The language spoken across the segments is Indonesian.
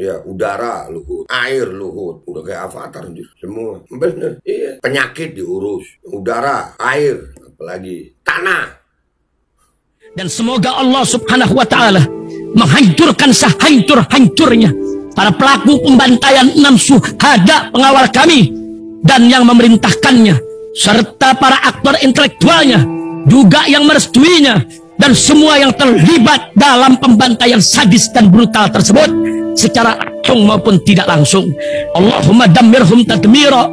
Ya, udara Luhut, air Luhut, udah kayak avatar anjir, semua. Bener, iya. Penyakit diurus, udara, air, apalagi tanah. Dan semoga Allah Subhanahu wa Ta'ala menghancurkan sehancur-hancurnya para pelaku pembantaian 6 syuhada pengawal kami dan yang memerintahkannya, serta para aktor intelektualnya juga yang merestuinya, dan semua yang terlibat dalam pembantaian sadis dan brutal tersebut secara langsung maupun tidak langsung. Allahumma dammirhum tadmira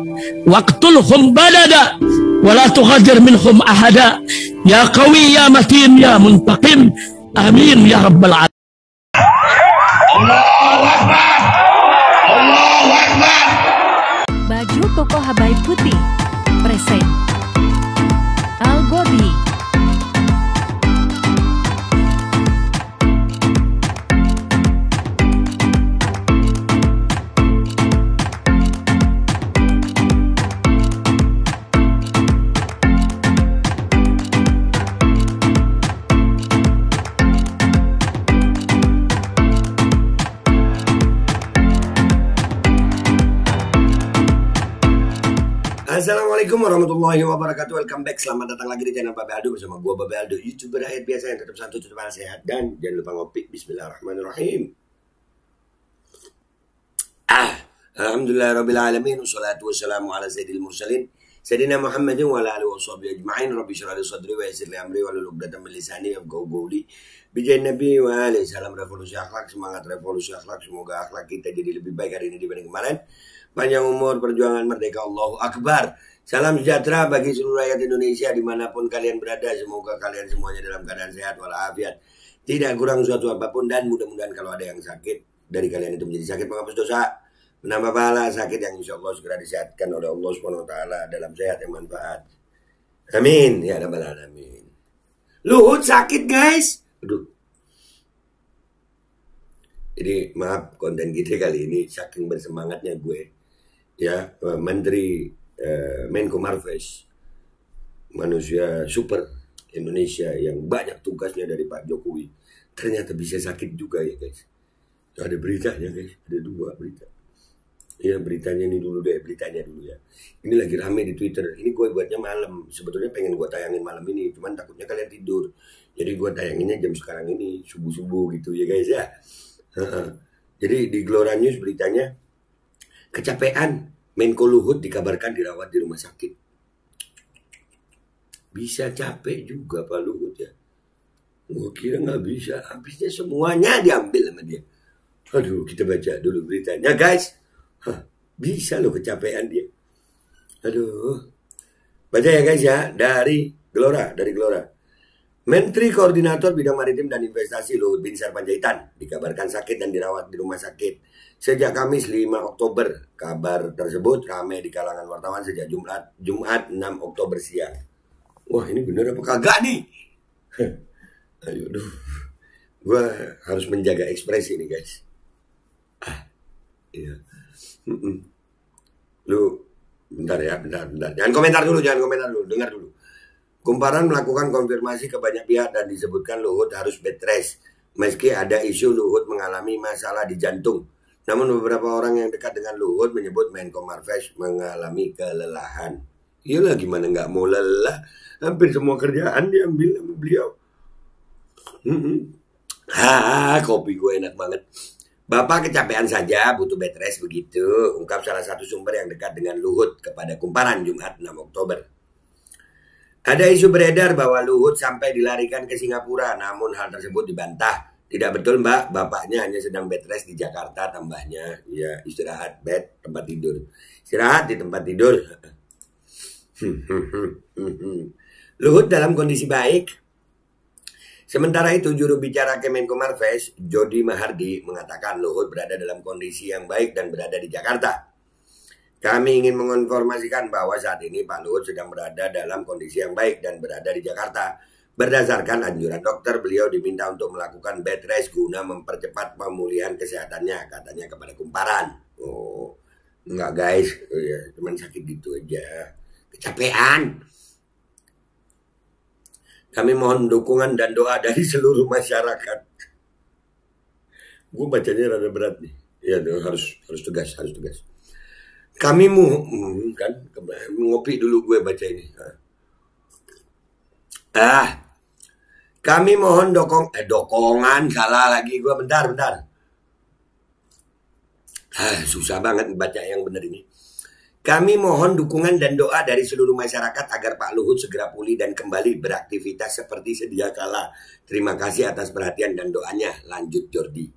waqtulhum balada wala tughadir minhum ahada ya qawi ya matin ya muntaqim, amin ya rabbal alamin. Allahu Akbar, Allahu Akbar. Baju koko Habaib putih present Al-Godi. Assalamualaikum warahmatullahi wabarakatuh. Welcome back, selamat datang lagi di channel Babe Aldo bersama gua Babe Aldo, YouTuber rakyat biasa yang tetap santuy, tetap sehat, dan jangan lupa ngopi. Bismillahirrahmanirrahim. Alhamdulillahirabbil alamin, wassalatu wassalamu ala sayyidil mursalin sayyidina Muhammadin wa ala alihi washabihi ajma'in. Rabbi shrah li sadri wa yassir li amri wahlul 'uqdatam min lisani yafqahu qawli. Bijain Nabi wa alihi. Salam revolusi akhlak, semangat revolusi akhlak. Semoga akhlak kita jadi lebih baik hari ini dibanding kemarin. Panjang umur, perjuangan merdeka, Allahu Akbar. Salam sejahtera bagi seluruh rakyat Indonesia dimanapun kalian berada. Semoga kalian semuanya dalam keadaan sehat walafiat, tidak kurang suatu apapun, dan mudah-mudahan kalau ada yang sakit dari kalian itu menjadi sakit penghapus dosa, menambah pahala, sakit yang insya Allah segera disehatkan oleh Allah Subhanahu Wa Taala dalam sehat yang manfaat. Amin ya rabbal alamin. Luhut sakit guys. Aduh. Jadi maaf, konten kita kali ini saking bersemangatnya gue, ya, Menteri Menko Marves, manusia super Indonesia yang banyak tugasnya dari Pak Jokowi, ternyata bisa sakit juga ya guys. Ada beritanya guys, ada 2 berita. Ya, beritanya ini dulu deh, beritanya dulu ya. Ini lagi rame di Twitter. Ini gue buatnya malam. Sebetulnya pengen gue tayangin malam ini, cuman takutnya kalian tidur. Jadi gue tayanginnya jam sekarang ini, subuh-subuh gitu ya guys ya. Jadi di Gelora News beritanya, kecapean, Menko Luhut dikabarkan dirawat di rumah sakit. Bisa capek juga Pak Luhut ya. Gue kira nggak bisa, habisnya semuanya diambil sama dia. Aduh, kita baca dulu beritanya guys. Bisa loh kecapean dia. Aduh. Baca ya guys ya, dari Gelora. Menteri Koordinator Bidang Maritim dan Investasi Luhut Binsar Panjaitan dikabarkan sakit dan dirawat di rumah sakit sejak Kamis 5 Oktober. Kabar tersebut ramai di kalangan wartawan sejak Jumat 6 Oktober siang. Wah, ini bener apa kagak nih? Aduh, gue harus menjaga ekspresi nih guys. Iya. Lu bentar ya, bentar. Jangan komentar dulu, dengar dulu. Kumparan melakukan konfirmasi ke banyak pihak dan disebutkan Luhut harus bed rest meski ada isu Luhut mengalami masalah di jantung. Namun beberapa orang yang dekat dengan Luhut menyebut Menko Marves mengalami kelelahan. Iyalah, gimana nggak mau lelah? Hampir semua kerjaan diambil sama beliau. Kopi gue enak banget. Bapak kecapean saja, butuh bed rest begitu, ungkap salah satu sumber yang dekat dengan Luhut kepada Kumparan Jumat 6 Oktober. Ada isu beredar bahwa Luhut sampai dilarikan ke Singapura, namun hal tersebut dibantah. Tidak betul Mbak, bapaknya hanya sedang bed rest di Jakarta, tambahnya. Ya, istirahat, bed, tempat tidur. Istirahat di tempat tidur. Luhut dalam kondisi baik. Sementara itu, juru bicara Kemenko Marves, Jody Mahardi, mengatakan Luhut berada dalam kondisi yang baik dan berada di Jakarta. Kami ingin menginformasikan bahwa saat ini Pak Luhut sedang berada dalam kondisi yang baik dan berada di Jakarta. Berdasarkan anjuran dokter, beliau diminta untuk melakukan bed rest guna mempercepat pemulihan kesehatannya, katanya kepada Kumparan. Oh, enggak guys, ya, cuman sakit gitu aja. Kecapean. Kami mohon dukungan dan doa dari seluruh masyarakat. Gue bacanya rada berat nih. Ya harus tegas, harus tegas. Kami kan ngopi dulu gue baca ini. Kami mohon dokongan salah lagi gue bentar. Susah banget baca yang benar ini. Kami mohon dukungan dan doa dari seluruh masyarakat agar Pak Luhut segera pulih dan kembali beraktivitas seperti sedia kala. Terima kasih atas perhatian dan doanya. Lanjut Jordi.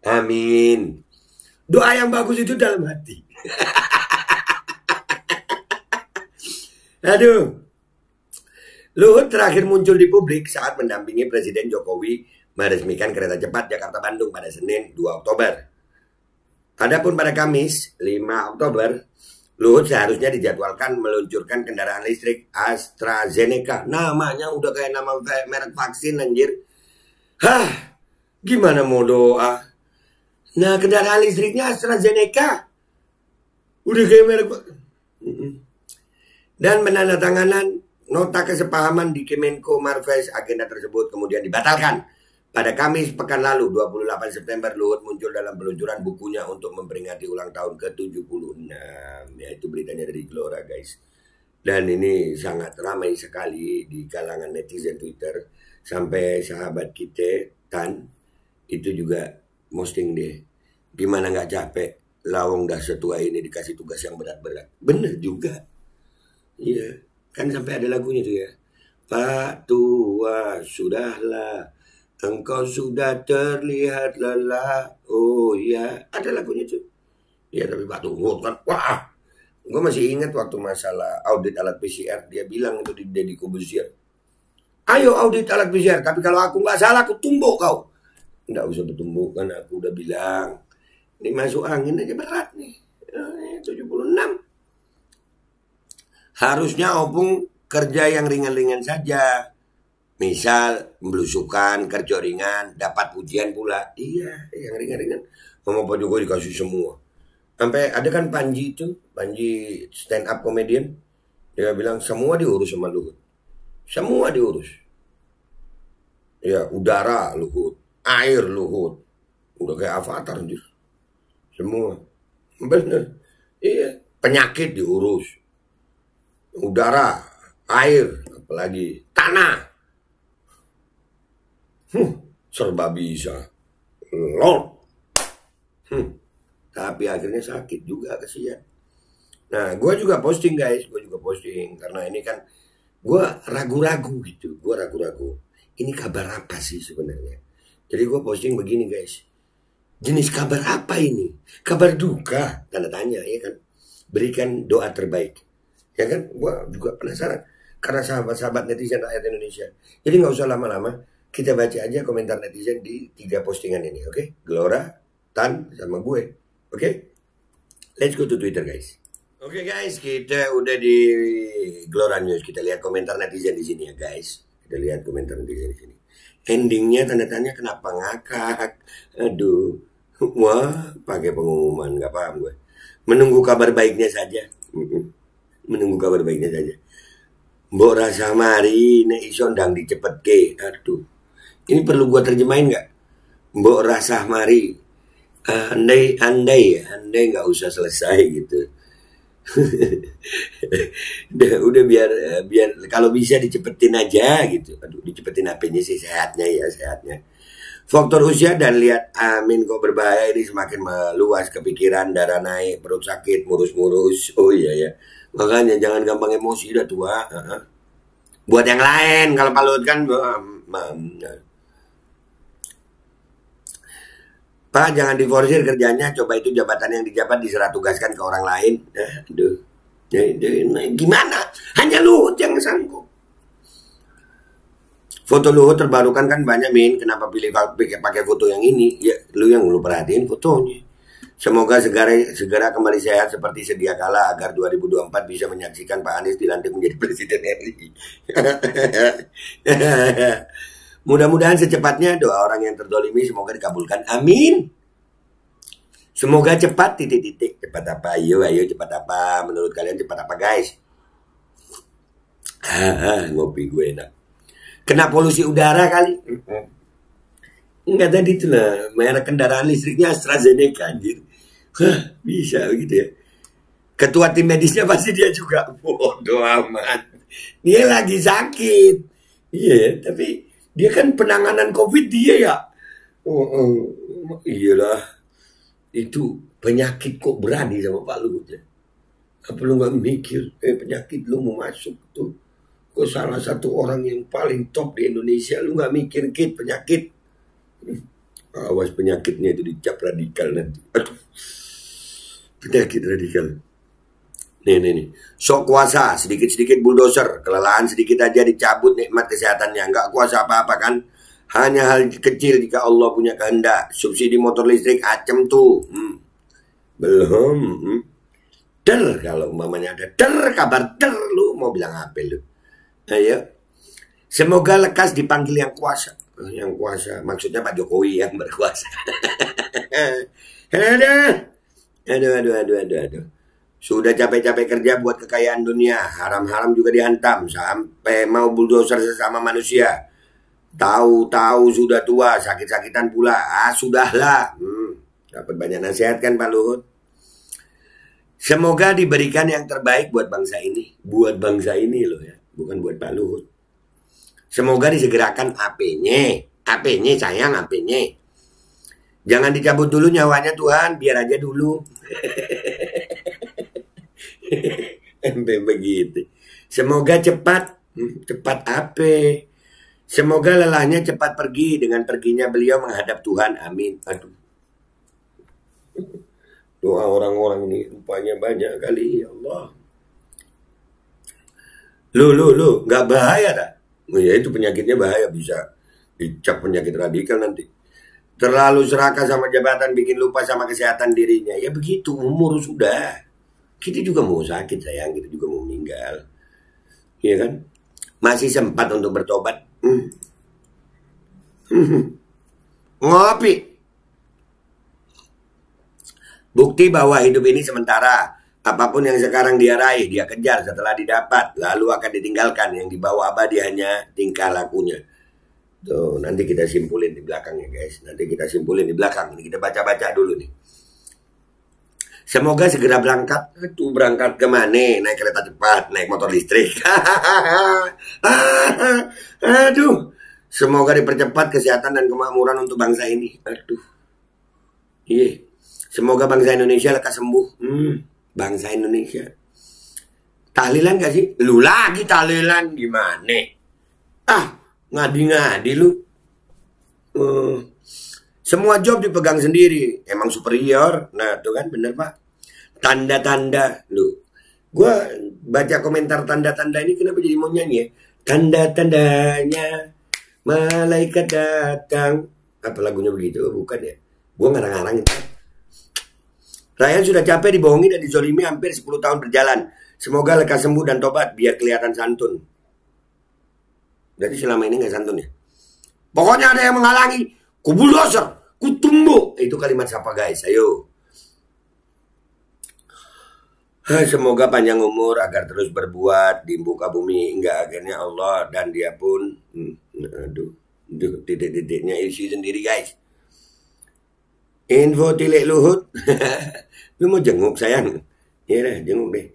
Amin. Doa yang bagus itu dalam hati. Aduh. Luhut terakhir muncul di publik saat mendampingi Presiden Jokowi meresmikan kereta cepat Jakarta-Bandung pada Senin 2 Oktober. Adapun pada Kamis 5 Oktober, Luhut seharusnya dijadwalkan meluncurkan kendaraan listrik AstraZeneca. Namanya udah kayak nama merek vaksin anjir. Gimana mau doa? Nah, kendaraan listriknya AstraZeneca. Udah kayak merek. Dan penandatanganan nota kesepahaman di Kemenko Marves, agenda tersebut kemudian dibatalkan. Pada Kamis pekan lalu 28 September Luhut muncul dalam peluncuran bukunya untuk memperingati ulang tahun ke-76. Ya, itu beritanya dari Gelora guys. Dan ini sangat ramai sekali di kalangan netizen Twitter. Sampai sahabat kita Tan itu juga posting deh. Gimana gak capek lawang dah setua ini dikasih tugas yang berat-berat. Bener juga. Iya, kan sampai ada lagunya tuh ya. Pak Tua sudahlah, engkau sudah terlihat lelah. Oh ya, ada lagunya tuh. Ya tapi Pak Luhut kan, wah. Gue masih ingat waktu masalah audit alat PCR. Dia bilang itu di Deddy Corbuzier. Ayo audit alat PCR. Tapi kalau aku nggak salah, aku tumbuk kau. Nggak usah bertumbuk kan, aku udah bilang. Ini masuk angin aja berat nih. 76. Harusnya opung kerja yang ringan-ringan saja. Misal belusukan, kerja ringan, dapat pujian pula. Iya, yang ringan-ringan. Sama Pak Jokowi dikasih semua. Sampai ada kan Panji itu, Panji stand up comedian. Dia bilang semua diurus sama Luhut. Semua diurus. Ya, udara Luhut, air Luhut. Udah kayak avatar anjir. Semua. Bener. Iya, penyakit diurus. Udara, air, apalagi tanah. Serba bisa. Lord. Tapi akhirnya sakit juga, kesian. Nah, gue juga posting guys. Gue juga posting. Karena ini kan gue ragu-ragu gitu. Gue ragu-ragu. Ini kabar apa sih sebenarnya? Jadi gue posting begini guys. Jenis kabar apa ini? Kabar duka. Tanda tanya ya kan. Berikan doa terbaik. Ya kan? Gue juga penasaran. Karena sahabat-sahabat netizen rakyat Indonesia. Jadi gak usah lama-lama. Kita baca aja komentar netizen di 3 postingan ini. Oke? Gelora, Tan, sama gue. Oke? Let's go to Twitter guys. Oke guys, kita udah di Gelora News. Kita lihat komentar netizen di sini ya guys. Kita lihat komentar netizen di sini. Endingnya tanda tanya kenapa ngakak. Aduh. Wah, pakai pengumuman. Gak paham gue. Menunggu kabar baiknya saja. Menunggu kabar baiknya saja. Mbok rasa mari nek iso ndang dicepetke. Aduh. Ini perlu gua terjemahin enggak? Mbok rasa mari. Andai nggak usah selesai gitu. udah biar kalau bisa dicepetin aja gitu. Aduh, dicepetin apanya sih, sehatnya ya, sehatnya. Faktor usia dan lihat Amin kok berbahaya ini semakin meluas, kepikiran, darah naik, perut sakit, murus-murus. Oh iya ya. Makanya jangan gampang emosi, udah tua. Buat yang lain, kalau Pak Luhut kan Pak jangan diforsir kerjanya, coba itu jabatan yang dijabat diserah tugaskan ke orang lain. Aduh. Gimana? Hanya Luhut yang sanggup. Foto Luhut terbarukan kan banyak, Min. Kenapa pilih pakai foto yang ini? Ya, lu perhatiin fotonya. Semoga segera kembali sehat seperti sedia kala agar 2024 bisa menyaksikan Pak Anies dilantik menjadi Presiden RI. Mudah-mudahan secepatnya doa orang yang terdolimi semoga dikabulkan. Amin. Semoga cepat titik-titik. Cepat apa? Ayo cepat apa? Menurut kalian cepat apa guys? Ngopi gue enak. Kena polusi udara kali. Enggak tadi itu lah, merek kendaraan listriknya AstraZeneca anjir. Hah, bisa gitu ya. Ketua tim medisnya pasti dia juga. Bodoh amat. Dia lagi sakit. Iya, tapi dia kan penanganan COVID dia ya. Iyalah. Itu penyakit kok berani sama Pak Luhut ya. Apa lu gak mikir, penyakit lu mau masuk tuh ke salah satu orang yang paling top di Indonesia, lu gak mikir penyakit. Awas penyakitnya itu dicap radikal nanti. Aduh. Penyakit radikal. Nih. Sok kuasa, sedikit-sedikit bulldozer. Kelelahan sedikit aja dicabut nikmat kesehatannya. Nggak kuasa apa-apa kan. Hanya hal kecil jika Allah punya kehendak. Subsidi motor listrik acem tuh. Belum. Kalau umpamanya ada kabar lu mau bilang apa lu? Ayo. Semoga lekas dipanggil yang kuasa. Yang kuasa. Maksudnya Pak Jokowi yang berkuasa. Aduh. Sudah capek-capek kerja buat kekayaan dunia, haram-haram juga dihantam, sampai mau bulldozer sesama manusia. Tahu-tahu sudah tua, sakit-sakitan pula. Sudahlah. Dapat banyak nasihat kan Pak Luhut. Semoga diberikan yang terbaik buat bangsa ini. Buat bangsa ini loh ya, bukan buat Pak Luhut. Semoga disegerakan AP-nya. AP-nya sayang, AP-nya. Jangan dicabut dulu nyawanya Tuhan, biar aja dulu. Begitu. Semoga cepat apa? Semoga lelahnya cepat pergi dengan perginya beliau menghadap Tuhan. Amin. Aduh. Doa orang-orang ini rupanya banyak kali, ya Allah. Lu, nggak bahaya dah? Ya itu penyakitnya bahaya, bisa dicap penyakit radikal nanti. Terlalu serakah sama jabatan bikin lupa sama kesehatan dirinya. Ya begitu, umur sudah. Kita juga mau sakit sayang, kita juga mau meninggal. Iya kan? Masih sempat untuk bertobat. Ngopi. Bukti bahwa hidup ini sementara. Apapun yang sekarang dia raih, dia kejar setelah didapat. Lalu akan ditinggalkan. Yang dibawa abadi hanya tingkah lakunya. Tuh, nanti kita simpulin di belakangnya guys. Nanti kita simpulin di belakang. Ini kita baca-baca dulu nih. Semoga segera berangkat. Itu berangkat kemana? Naik kereta cepat, naik motor listrik. Aduh. Semoga dipercepat kesehatan dan kemakmuran untuk bangsa ini. Aduh. Iya. Semoga bangsa Indonesia lekas sembuh. Bangsa Indonesia. Tahlilan gak sih? Lu lagi tahlilan gimana? Ngadi-ngadi lu. Semua job dipegang sendiri. Emang superior. Nah tuh kan bener Pak. Tanda-tanda. Lu. Gue baca komentar tanda-tanda ini kenapa jadi mau nyanyi ya. Tanda-tandanya malaikat datang. Apa lagunya begitu? Bukan ya. Gue ngarang-ngarang itu. Rakyat sudah capek dibohongi dan dizolimi hampir 10 tahun berjalan. Semoga lekas sembuh dan tobat biar kelihatan santun. Berarti selama ini gak santun ya. Pokoknya ada yang menghalangi. Ku bulldozer, ku tumbuk. Itu kalimat siapa guys? Ayo. Semoga panjang umur agar terus berbuat di muka bumi hingga akhirnya Allah dan dia pun titik-titiknya isi sendiri guys. Info tilik Luhut. Lu mau jenguk sayang? Iya deh, jenguk deh.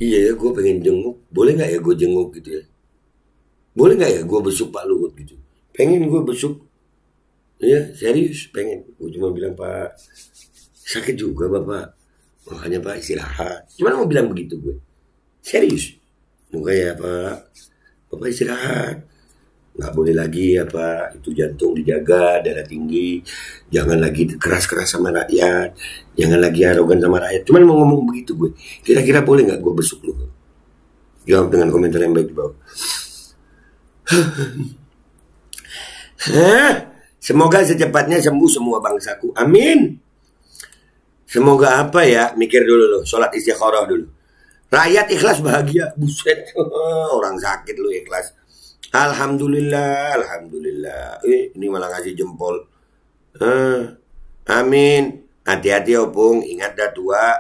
Iya ya, gue pengen jenguk. Boleh gak ya gue jenguk gitu ya? Boleh gak ya gue besuk Pak Luhut gitu? Pengen gue besuk. Iya, serius pengen. Gue cuma bilang Pak, sakit juga Bapak. Makanya Pak istirahat. Cuma mau bilang begitu gue. Serius. Makanya Pak, Bapak istirahat. Nggak boleh lagi ya Pak, itu jantung dijaga, darah tinggi. Jangan lagi keras-keras sama rakyat. Jangan lagi arogan sama rakyat. Cuman mau ngomong begitu gue. Kira-kira boleh nggak gue besuk lu? Jawab dengan komentar yang baik di bawah. Semoga secepatnya sembuh semua bangsaku. Amin. Semoga apa ya? Mikir dulu loh. Sholat istikharah dulu. Rakyat ikhlas bahagia. Buset. Orang sakit lu ikhlas. Alhamdulillah. Alhamdulillah. Ini malah ngasih jempol. Amin. Hati-hati opung. Ingat dah tua.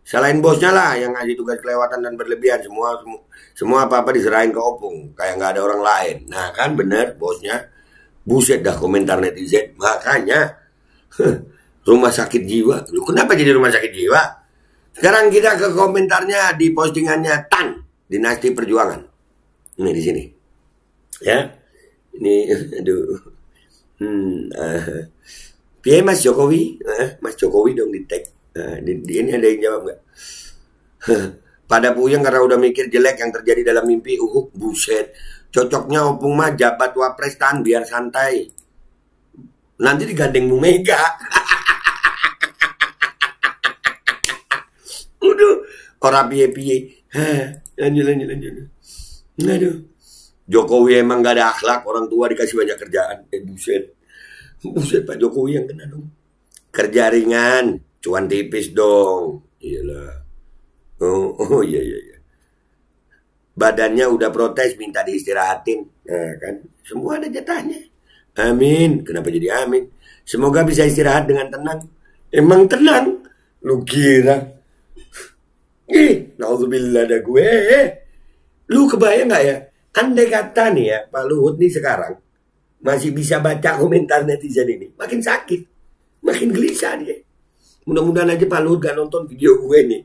Selain bosnya lah yang ngasih tugas kelewatan dan berlebihan. Semua apa-apa diserahin ke opung. Kayak nggak ada orang lain. Nah kan bener bosnya. Buset dah komentar netizen. Makanya rumah sakit jiwa. Lu kenapa jadi rumah sakit jiwa? Sekarang kita ke komentarnya di postingannya Tan Dinasti Perjuangan. Ini di sini. Ya. Ini aduh. Piye Mas Jokowi? Mas Jokowi dong di tag. Di ini ada yang jawab nggak? Pada puyeng karena udah mikir jelek yang terjadi dalam mimpi. Buset. Cocoknya opung mah jabat wapres tan biar santai. Nanti digandeng Bu Mega. Udah. Orang piye-piye. Lanjut. Aduh. Jokowi emang gak ada akhlak. Orang tua dikasih banyak kerjaan. Buset Pak Jokowi yang kena dong. Kerja ringan. Cuan tipis dong. Iyalah. Oh iya. Badannya udah protes minta diistirahatin. Nah kan. Semua ada jatahnya. Amin. Kenapa jadi amin? Semoga bisa istirahat dengan tenang. Emang tenang? Lu kira? Nauzubillah dah gue. Lu kebayang gak ya? Andai kata nih ya, Pak Luhut nih sekarang masih bisa baca komentar netizen ini, makin sakit, makin gelisah dia. Mudah-mudahan aja Pak Luhut gak nonton video gue nih.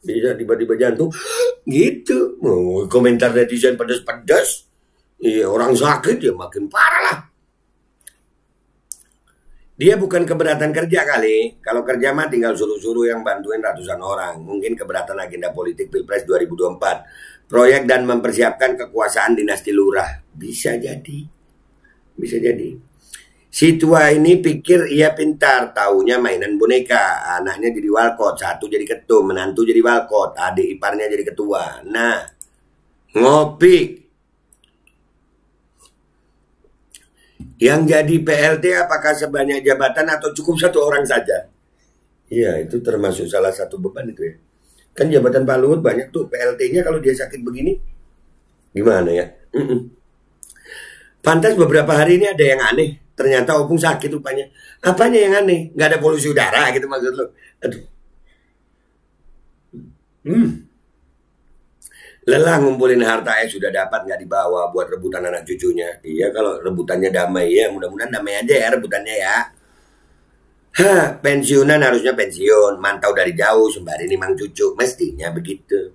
Bisa tiba-tiba jantung gitu. Komentar netizen pedas-pedas. Iya, orang sakit ya makin parah lah. Dia bukan keberatan kerja kali. Kalau kerja mah tinggal suruh-suruh yang bantuin ratusan orang. Mungkin keberatan agenda politik Pilpres 2024. Proyek dan mempersiapkan kekuasaan dinasti lurah. Bisa jadi. Si tua ini pikir ia pintar. Taunya mainan boneka. Anaknya jadi walkot. Satu jadi ketum. Menantu jadi walkot. Adik iparnya jadi ketua. Nah. Ngopi. Yang jadi PLT apakah sebanyak jabatan atau cukup satu orang saja? Iya, itu termasuk salah satu beban itu ya. Kan jabatan Pak Luhut banyak tuh. PLT-nya kalau dia sakit begini, gimana ya? Pantas beberapa hari ini ada yang aneh. Ternyata opung sakit rupanya. Apanya yang aneh? Gak ada polusi udara gitu maksud lo. Aduh. Lelah ngumpulin harta sudah dapat nggak dibawa buat rebutan anak cucunya. Iya kalau rebutannya damai ya. Mudah-mudahan damai aja ya rebutannya ya. Pensiunan harusnya pensiun. Mantau dari jauh sembari nimang cucu. Mestinya begitu.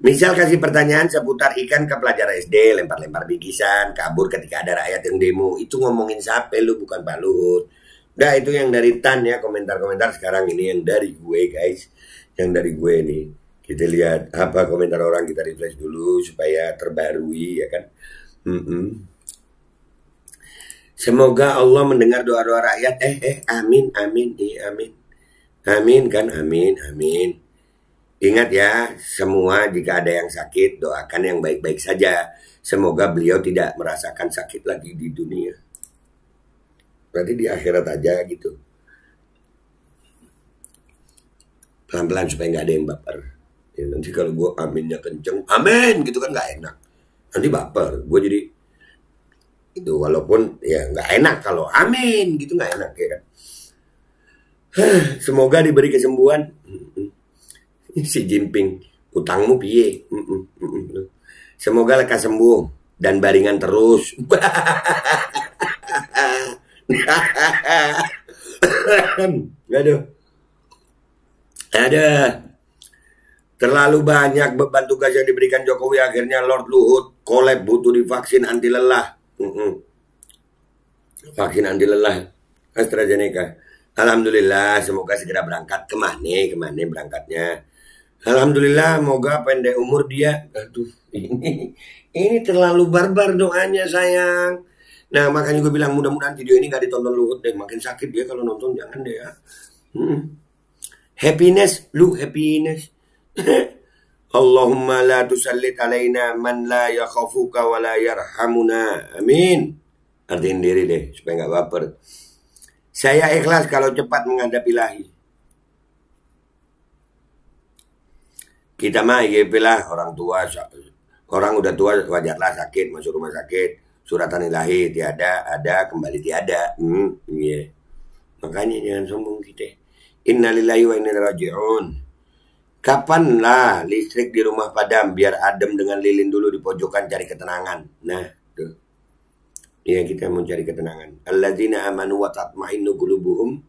Misal kasih pertanyaan seputar ikan ke pelajar SD. Lempar-lempar bikisan. Kabur ketika ada rakyat yang demo. Itu ngomongin siapa lu bukan Pak Luhut. Nah itu yang dari Tan ya. Komentar-komentar sekarang ini yang dari gue guys. Yang dari gue nih. Kita lihat apa komentar orang, kita refresh dulu supaya terbarui ya kan. Semoga Allah mendengar doa-doa rakyat. Amin. Amin kan, amin. Ingat ya, semua jika ada yang sakit doakan yang baik-baik saja. Semoga beliau tidak merasakan sakit lagi di dunia. Berarti di akhirat aja gitu. Pelan-pelan supaya nggak ada yang baper. Ya, nanti kalau gue aminnya kenceng, amin gitu kan nggak enak. Nanti baper, gue jadi itu walaupun ya nggak enak kalau amin gitu nggak enak ya kan. Semoga diberi kesembuhan. Si Jinping, utangmu piye? Semoga lekas sembuh dan baringan terus. Ada. Terlalu banyak beban tugas yang diberikan Jokowi, akhirnya Lord Luhut kolab butuh divaksin anti lelah. Vaksin anti lelah AstraZeneca. Alhamdulillah, semoga segera berangkat. Kemana berangkatnya? Alhamdulillah, semoga pendek umur dia. Aduh, ini terlalu barbar doanya sayang. Nah makanya gue bilang mudah-mudahan video ini gak ditonton Luhut deh. Makin sakit dia kalau nonton, jangan deh ya. Happiness. Allahumma la tusallit alaina man la yakhafuka wa la yarhamuna. Amin. Artiin diri deh supaya gak baper. Saya ikhlas kalau cepat menghadap ilahi. Kita mah IGP lah, orang tua. Orang udah tua wajarlah sakit, masuk rumah sakit. Suratan ilahi tiada, ada, kembali tiada. Yeah. Makanya jangan sombong kita. Innalillahi wa inna ilaihi raji'un. Kapan lah listrik di rumah padam biar adem dengan lilin dulu di pojokan cari ketenangan. Nah, tuh. Ya, kita mencari ketenangan. Alladzina amanu wa tatma'innu qulubuhum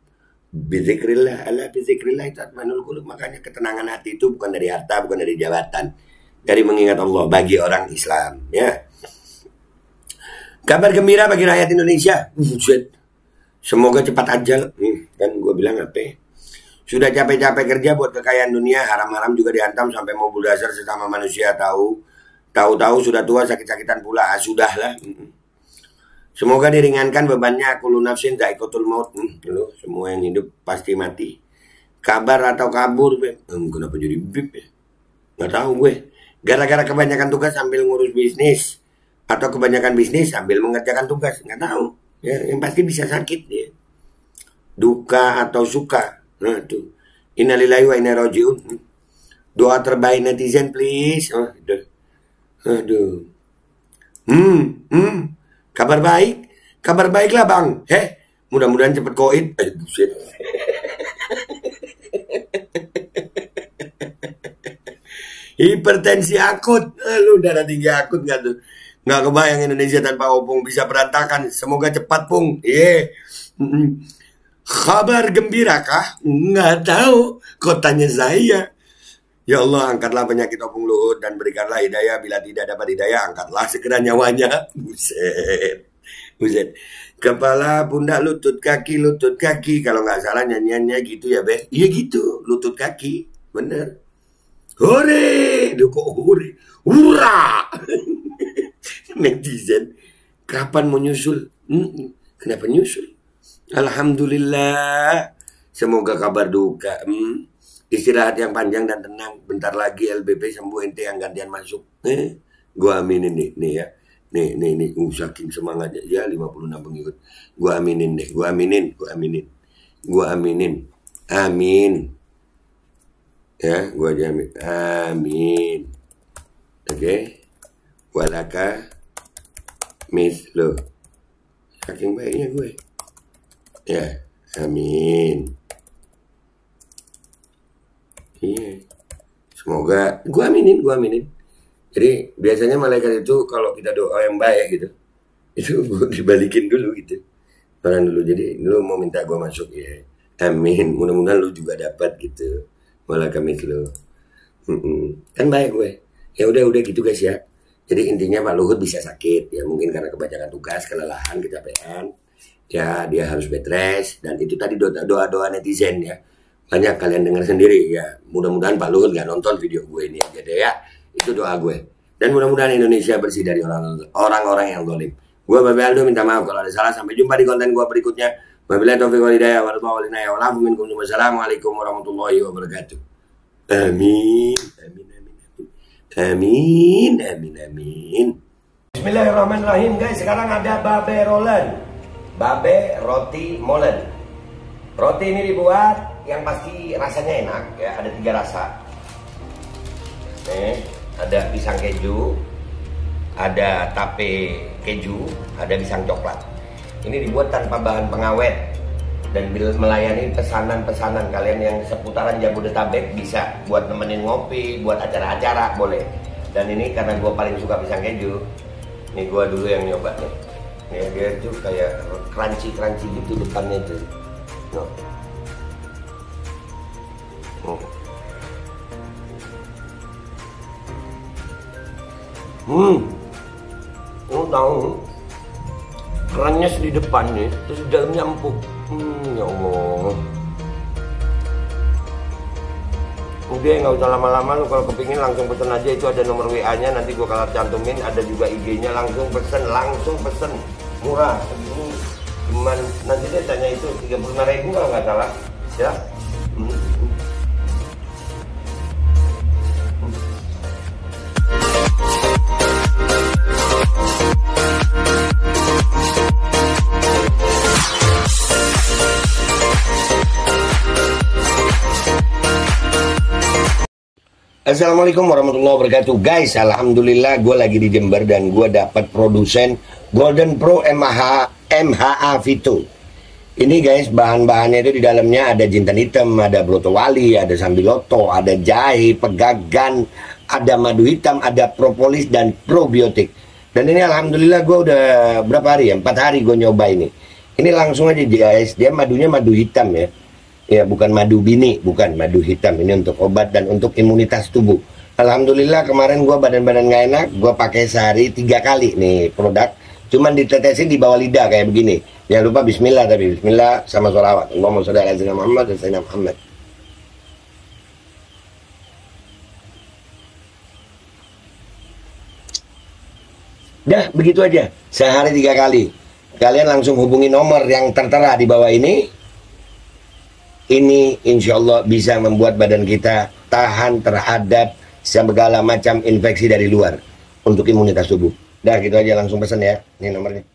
bizikrillah. Ala bizikrillah tatma'inul qulub. Makanya ketenangan hati itu bukan dari harta, bukan dari jabatan, dari mengingat Allah bagi orang Islam, ya. Kabar gembira bagi rakyat Indonesia. Semoga cepat ajal. Kan gue bilang apa? Sudah capek-capek kerja buat kekayaan dunia, haram-haram juga dihantam sampai mau bulldozer sesama manusia tahu-tahu sudah tua sakit-sakitan pula. Sudahlah. Semoga diringankan bebannya. Kullu nafsin dha'iqatul maut. Semua yang hidup pasti mati. Kabar atau kabur, kenapa jadi bib ya? Nggak tahu gue. Gara-gara kebanyakan tugas sambil ngurus bisnis, atau kebanyakan bisnis sambil mengerjakan tugas, nggak tahu. Ya, yang pasti bisa sakit ya. Duka atau suka. Nah tuh. Innalillahi wa inna ilaihi raji'un. Doa terbaik netizen please. Aduh. Kabar baiklah bang. Mudah-mudahan cepet koid. Buset. Hipertensi akut. Lu darah tinggi akut nggak tuh? Nggak kebayang Indonesia tanpa Opung bisa berantakan. Semoga cepat Pung. Kabar gembira kah? Nggak tahu. Kok tanya saya? Ya Allah, angkatlah penyakit Opung Luhut dan berikanlah hidayah. Bila tidak dapat hidayah, angkatlah segera nyawanya. Buset. Kepala, pundak, lutut, kaki. Kalau nggak salah nyanyiannya gitu ya, Beh. Iya gitu, lutut, kaki. Bener. Hore! Duh kok hore? Hurra! Netizen, kapan mau nyusul? Kenapa nyusul? Alhamdulillah. Semoga kabar duka. Istirahat yang panjang dan tenang. Bentar lagi LBP sembuh, ente yang gantian masuk. Gua aminin nih ya. Nih. Saking semangatnya. Ya 56 pengikut. Gua aminin deh. Gua aminin. Amin. Ya, gua jamin. Amin. Oke. Walaka mislu. Saking baiknya gue. Ya, amin. Iya. Semoga gue aminin. Jadi biasanya malaikat itu kalau kita doa yang baik gitu, itu gue dibalikin dulu gitu. Orang dulu, jadi lu mau minta gue masuk ya. Amin. Mudah-mudahan lu juga dapat gitu. Walaka mislu. Kan baik gue. Ya udah gitu guys ya. Jadi intinya Pak Luhut bisa sakit ya, mungkin karena kebanyakan tugas, kelelahan, kecapean. Ya dia harus bed rest, dan itu tadi doa-doa netizen ya. Banyak kalian dengar sendiri ya. Mudah-mudahan Pak Luhut gak nonton video gue ini aja deh ya. Itu doa gue. Dan mudah-mudahan Indonesia bersih dari orang-orang yang zalim. Gue Babe Aldo minta maaf kalau ada salah. Sampai jumpa di konten gue berikutnya. Wabillahi taufiq wal hidayah. Wassalamualaikum warahmatullahi wabarakatuh. Amin. Bismillahirrahmanirrahim guys. Sekarang ada Babe Rolen, Babe Roti Molen. Roti ini dibuat yang pasti rasanya enak ya. Ada 3 rasa. Ada pisang keju, ada tape keju, ada pisang coklat. Ini dibuat tanpa bahan pengawet dan melayani pesanan-pesanan kalian yang seputaran Jabodetabek. Bisa buat nemenin ngopi, buat acara-acara boleh. Dan ini karena gue paling suka pisang keju, nih gue dulu yang nyoba nih. Ya, dia tuh kayak crunchy gitu depannya tuh. Tahu kerannya di depan nih, terus di dalamnya empuk. Ya Allah. Udah nggak usah lama-lama, lu kalau kepingin langsung pesen aja, itu ada nomor WA-nya, nanti gua kalau cantumin, ada juga IG-nya, langsung pesen, murah. Segini cuman nanti dia tanya itu 35.000 kalau nggak salah, ya. Assalamualaikum warahmatullahi wabarakatuh guys. Alhamdulillah gue lagi di Jember dan gue dapat produsen Golden Pro MHA Vito. Ini guys, bahan-bahannya itu di dalamnya ada jintan hitam, ada broto wali, ada sambiloto, ada jahe, pegagan, ada madu hitam, ada propolis dan probiotik. Dan ini alhamdulillah gue udah berapa hari ya? 4 hari gue nyoba ini. Ini langsung aja guys, dia madunya madu hitam ya. Ya bukan madu bini, bukan madu hitam. Ini untuk obat dan untuk imunitas tubuh. Alhamdulillah kemarin gue badan-badan gak enak, gue pakai sehari 3 kali nih produk. Cuman ditetesin di bawah lidah kayak begini. Jangan lupa bismillah, tapi bismillah sama sholawat. Allahumma sholli ala sayyidina Muhammad dan sayyidina Muhammad. Dah begitu aja, sehari 3 kali. Kalian langsung hubungi nomor yang tertera di bawah ini. Ini insya Allah bisa membuat badan kita tahan terhadap segala macam infeksi dari luar untuk imunitas tubuh. Dah gitu aja, langsung pesan ya. Ini nomornya.